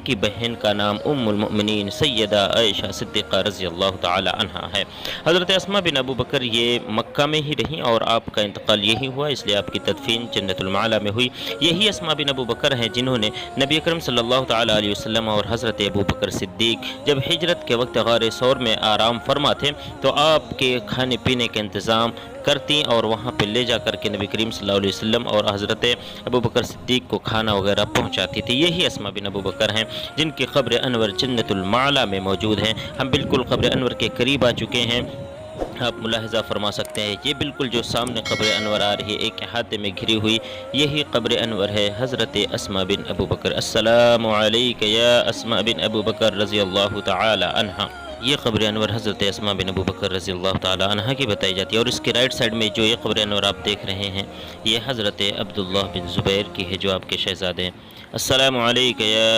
کی بہن کا نام ام المؤمنین سیدہ عائشہ صدیقہ رضی اللہ تعالی عنہا ہے۔ حضرت اسماء بن ابو بکر یہ مکہ میں ہی رہیں اور آپ کا انتقال یہی ہوا، اس لیے آپ کی تدفین جنت المعلی میں ہوئی۔ یہی اسماء بن ابو بکر ہیں جنہوں نے نبی اکرم صلی اللہ تعالی علیہ وسلم اور حضرت ابو بکر صدیق جب ہجرت کے وقت غار ثور میں آرام فرما تھے تو آپ کے کھانے پینے کے انتظام کرتی اور وہاں پہ لے جا کر کے نبی کریم صلی اللہ علیہ وسلم اور حضرت ابو بکر صدیق کو کھانا وغیرہ پہنچاتی تھی۔ یہی اسماء بن ابو بکر ہیں جن کی قبر انور جنت المعلی میں موجود ہیں۔ ہم بالکل قبر انور کے قریب آ چکے ہیں، آپ ملاحظہ فرما سکتے ہیں، یہ بالکل جو سامنے قبر انور آ رہی ہے ایک احاطے میں گھری ہوئی، یہی قبر انور ہے حضرت اسماء بن ابو بکر۔ السلام علیک یا اسماء بن ابو بکر رضی اللہ تعالی عنہا۔ یہ قبر انور حضرت اسماء بن ابو بکر رضی اللہ تعالی عنہ کی بتائی جاتی ہے، اور اس کے رائٹ سائڈ میں جو یہ قبر انور آپ دیکھ رہے ہیں یہ حضرت عبداللہ بن زبیر کی ہے جو آپ کے شہزادے ہیں۔ السلام علیک یا